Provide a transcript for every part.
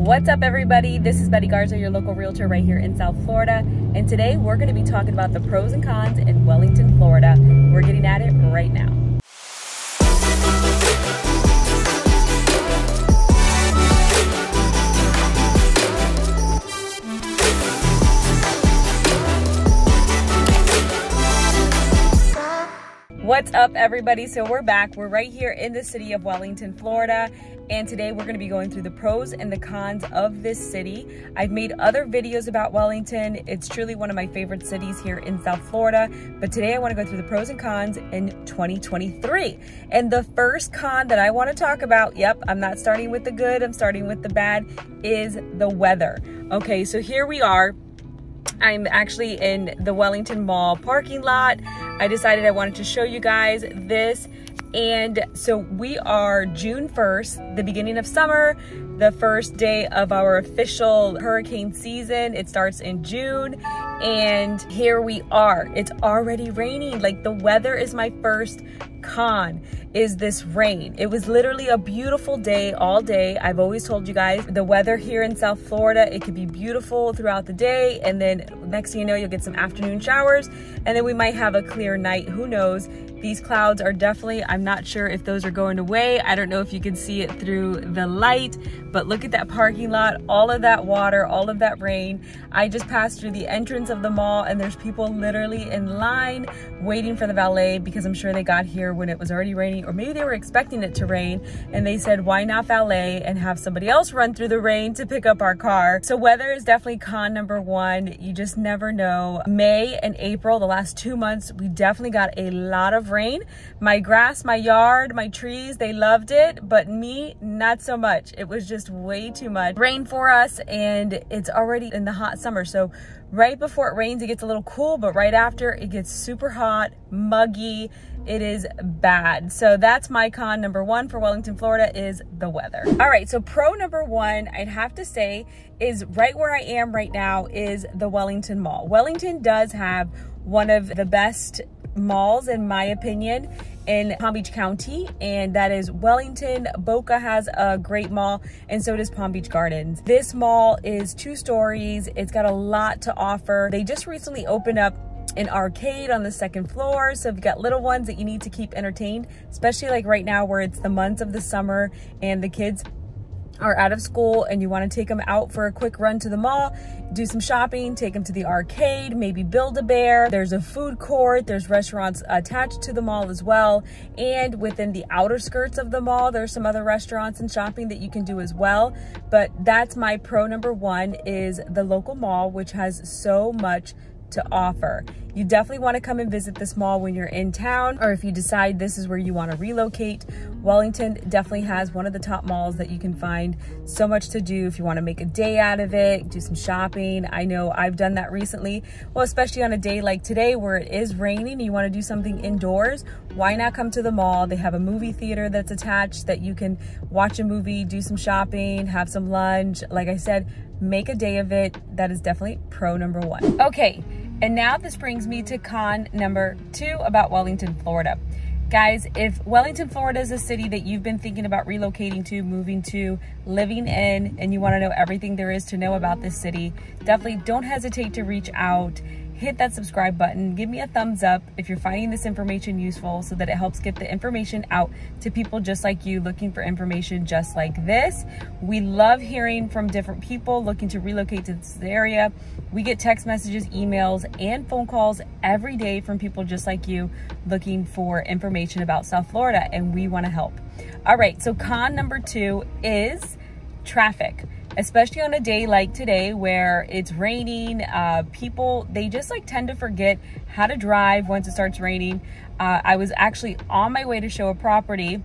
What's up, everybody? This is Garza, your local realtor right here in South Florida. And today we're going to be talking about the pros and cons in Wellington, Florida. We're getting at it right now. What's up, everybody? So we're back. We're right here in the city of Wellington, Florida. And today we're going to be going through the pros and the cons of this city. I've made other videos about Wellington. It's truly one of my favorite cities here in South Florida. But today I want to go through the pros and cons in 2023. And the first con that I want to talk about, yep, I'm not starting with the good, I'm starting with the bad, is the weather. Okay, so here we are. I'm actually in the Wellington Mall parking lot. I decided I wanted to show you guys this. And so we are June 1st, the beginning of summer, the first day of our official hurricane season. It starts in June, and here we are. It's already raining. Like, the weather is my first con, is this rain. It was literally a beautiful day all day. I've always told you guys the weather here in South Florida, it could be beautiful throughout the day, and then next thing you know, you'll get some afternoon showers, and then we might have a clear night. Who knows? These clouds are definitely, I'm not sure if those are going away. I don't know if you can see it through the light, but look at that parking lot, all of that water, all of that rain. I just passed through the entrance of the mall, and there's people literally in line waiting for the valet, because I'm sure they got here when it was already raining, or maybe they were expecting it to rain, and they said, why not valet and have somebody else run through the rain to pick up our car? So weather is definitely con number one. You just never know. May and April, the last 2 months, we definitely got a lot of rain. My grass, my yard, my trees, they loved it, but me, not so much. It was just way too much rain for us, and it's already in the hot summer. So right before it rains, it gets a little cool, but right after, it gets super hot, muggy. It is bad. So that's my con number one for Wellington, Florida, is the weather. All right, so pro number one, I'd have to say, is right where I am right now is the Wellington Mall. Wellington does have one of the best malls, in my opinion, in Palm Beach County, and that is Wellington. Boca has a great mall, and so does Palm Beach Gardens. This mall is 2 stories. It's got a lot to offer. They just recently opened up an arcade on the 2nd floor, so if you've got little ones that you need to keep entertained, especially like right now where it's the months of the summer and the kids are out of school and you want to take them out for a quick run to the mall, do some shopping, take them to the arcade, maybe Build-A-Bear. There's a food court, there's restaurants attached to the mall as well, and within the outer skirts of the mall, there's some other restaurants and shopping that you can do as well. But that's my pro number one, is the local mall, which has so much to offer. You definitely want to come and visit this mall when you're in town, or if you decide this is where you want to relocate. Wellington definitely has one of the top malls that you can find so much to do if you want to make a day out of it, do some shopping. I know I've done that recently. Well, especially on a day like today where it is raining and you want to do something indoors, why not come to the mall? They have a movie theater that's attached that you can watch a movie, do some shopping, have some lunch. Like I said, make a day of it. That is definitely pro number one. Okay. And now this brings me to con number two about Wellington, Florida. Guys, if Wellington, Florida is a city that you've been thinking about relocating to, moving to, living in, and you want to know everything there is to know about this city, definitely don't hesitate to reach out. Hit that subscribe button, give me a thumbs up if you're finding this information useful, so that it helps get the information out to people just like you looking for information just like this. We love hearing from different people looking to relocate to this area. We get text messages, emails, and phone calls every day from people just like you looking for information about South Florida, and we want to help. All right, so con number two is traffic. Especially on a day like today where it's raining, people, they just like tend to forget how to drive once it starts raining. I was actually on my way to show a property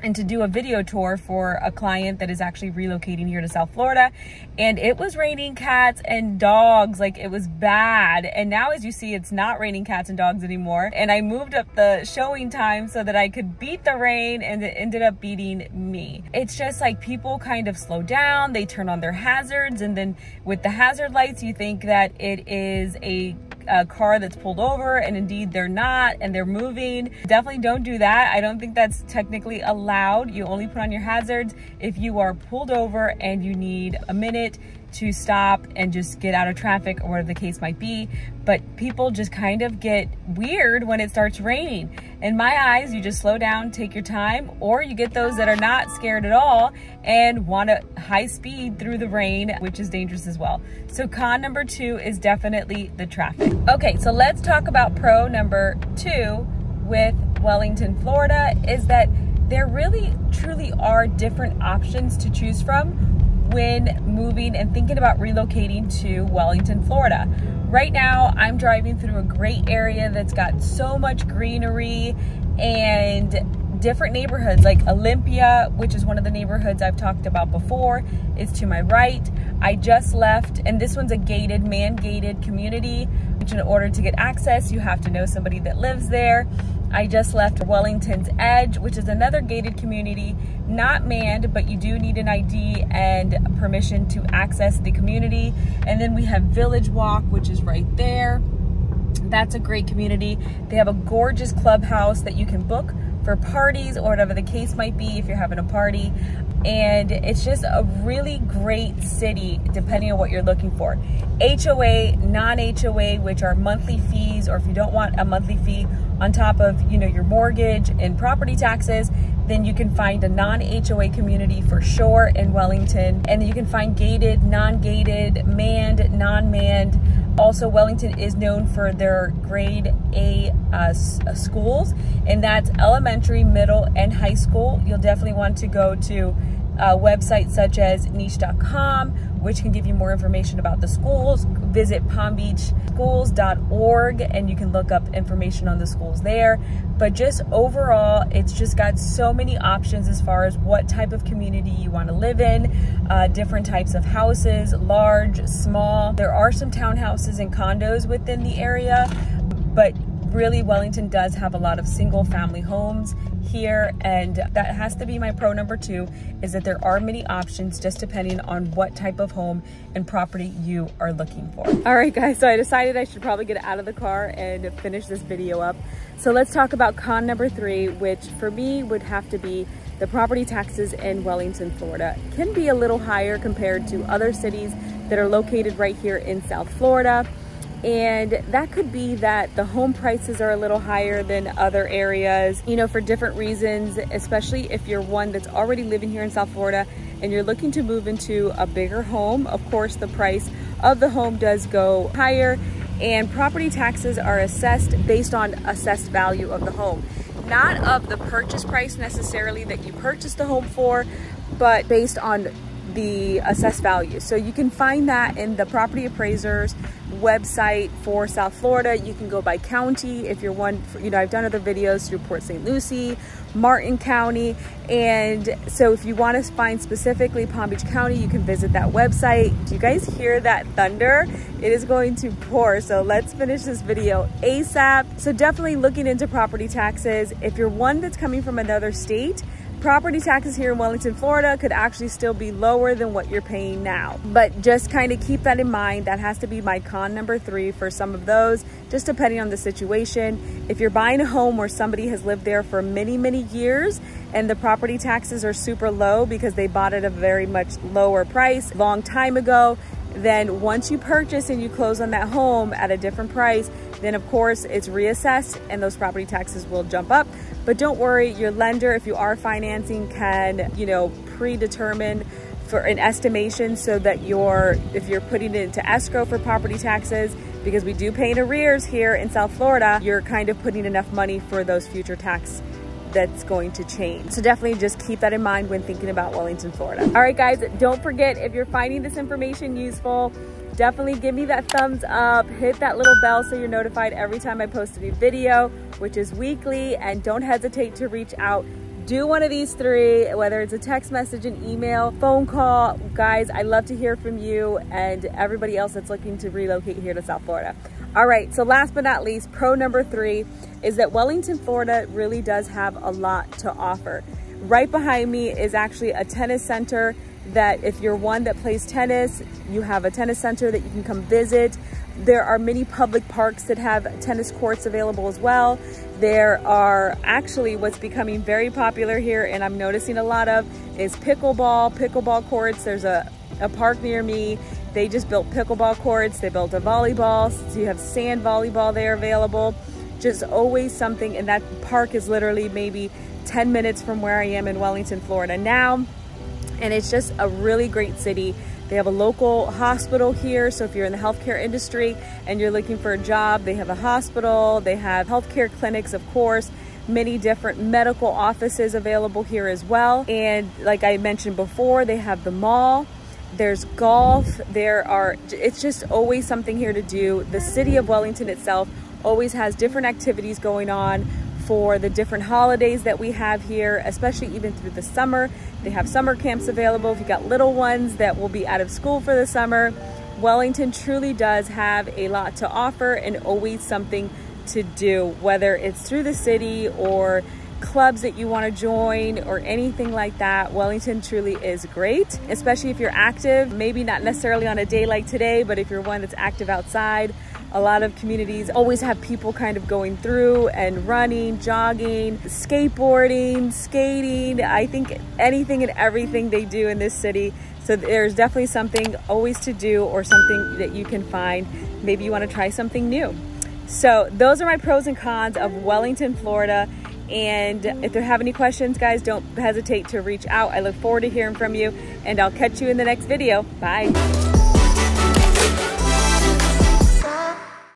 and to do a video tour for a client that is actually relocating here to South Florida, and it was raining cats and dogs. Like, it was bad. And now, as you see, it's not raining cats and dogs anymore, and I moved up the showing time so that I could beat the rain, and it ended up beating me. It's just like people kind of slow down, they turn on their hazards, and then with the hazard lights you think that it is a a car that's pulled over and indeed they're not and they're moving. Definitely don't do that. I don't think that's technically allowed. You only put on your hazards if you are pulled over and you need a minute to stop and just get out of traffic or whatever the case might be. But people just kind of get weird when it starts raining. In my eyes, you just slow down, take your time, or you get those that are not scared at all and want to high speed through the rain, which is dangerous as well. So con number 2 is definitely the traffic. Okay, so let's talk about pro number 2 with Wellington, Florida, is that there really truly are different options to choose from when moving and thinking about relocating to Wellington, Florida. Right now, I'm driving through a great area that's got so much greenery and different neighborhoods, like Olympia, which is one of the neighborhoods I've talked about before, is to my right. I just left, and this one's a gated, man-gated community, which in order to get access, you have to know somebody that lives there. I just left Wellington's Edge, which is another gated community, not manned, but you do need an ID and permission to access the community. And then we have Village Walk, which is right there. That's a great community. They have a gorgeous clubhouse that you can book for parties or whatever the case might be if you're having a party. And it's just a really great city depending on what you're looking for. HOA, non-HOA, which are monthly fees, or if you don't want a monthly fee on top of, you know, your mortgage and property taxes, then you can find a non-HOA community for sure in Wellington. And then you can find gated, non-gated, manned, non-manned. Also, Wellington is known for their grade A schools, and that's elementary, middle, and high school. You'll definitely want to go to websites such as niche.com, which can give you more information about the schools. Visit palmbeachschools.org and you can look up information on the schools there. But just overall, it's just got so many options as far as what type of community you want to live in, different types of houses, large, small. There are some townhouses and condos within the area, but really Wellington does have a lot of single family homes here, and that has to be my pro number 2, is that there are many options just depending on what type of home and property you are looking for. All right guys, so I decided I should probably get out of the car and finish this video up. So let's talk about con number 3, which for me would have to be the property taxes in Wellington, Florida. Can be a little higher compared to other cities that are located right here in South Florida. And that could be that the home prices are a little higher than other areas, you know, for different reasons, especially if you're one that's already living here in South Florida and you're looking to move into a bigger home. Of course, the price of the home does go higher, and property taxes are assessed based on assessed value of the home. Not of the purchase price necessarily that you purchased the home for, but based on the assessed value. So you can find that in the property appraiser's website for South Florida. You can go by county if you're one, you know, I've done other videos through Port St. Lucie, Martin County, and so if you want to find specifically Palm Beach County, you can visit that website. Do you guys hear that thunder? It is going to pour, so let's finish this video ASAP. So definitely looking into property taxes. If you're one that's coming from another state, property taxes here in Wellington, Florida could actually still be lower than what you're paying now. But just kind of keep that in mind. That has to be my con number 3 for some of those, just depending on the situation. If you're buying a home where somebody has lived there for many, many years and the property taxes are super low because they bought at a very much lower price long time ago, then once you purchase and you close on that home at a different price, then of course it's reassessed and those property taxes will jump up. But don't worry, your lender, if you are financing, can, you know, predetermine for an estimation so that if you're putting it into escrow for property taxes, because we do pay in arrears here in South Florida, you're kind of putting enough money for those future tax that's going to change. So definitely just keep that in mind when thinking about Wellington, Florida. All right guys, don't forget, if you're finding this information useful, definitely give me that thumbs up, hit that little bell so you're notified every time I post a new video, which is weekly, and don't hesitate to reach out. Do one of these 3, whether it's a text message, an email, phone call. Guys, I love to hear from you and everybody else that's looking to relocate here to South Florida. All right, so last but not least, pro number 3 is that Wellington, Florida really does have a lot to offer. Right behind me is actually a tennis center that if you're one that plays tennis, you have a tennis center that you can come visit. There are many public parks that have tennis courts available as well. There are actually, what's becoming very popular here, and I'm noticing a lot of, is pickleball courts. There's a park near me. They just built pickleball courts. They built a volleyball, so you have sand volleyball there available. Just always something, and that park is literally maybe 10 minutes from where I am in Wellington, Florida now. And it's just a really great city. They have a local hospital here, so if you're in the healthcare industry and you're looking for a job, they have a hospital. They have healthcare clinics, of course, many different medical offices available here as well. And like I mentioned before, they have the mall. There's golf. It's just always something here to do. The city of Wellington itself always has different activities going on for the different holidays that we have here, especially even through the summer. They have summer camps available. If you got little ones that will be out of school for the summer, Wellington truly does have a lot to offer and always something to do, whether it's through the city or clubs that you want to join or anything like that. Wellington truly is great, especially if you're active, maybe not necessarily on a day like today, but if you're one that's active outside. A lot of communities always have people kind of going through and running, jogging, skateboarding, skating. I think anything and everything they do in this city. So there's definitely something always to do or something that you can find. Maybe you want to try something new. So those are my pros and cons of Wellington, Florida. And if you have any questions, guys, don't hesitate to reach out. I look forward to hearing from you, and I'll catch you in the next video. Bye.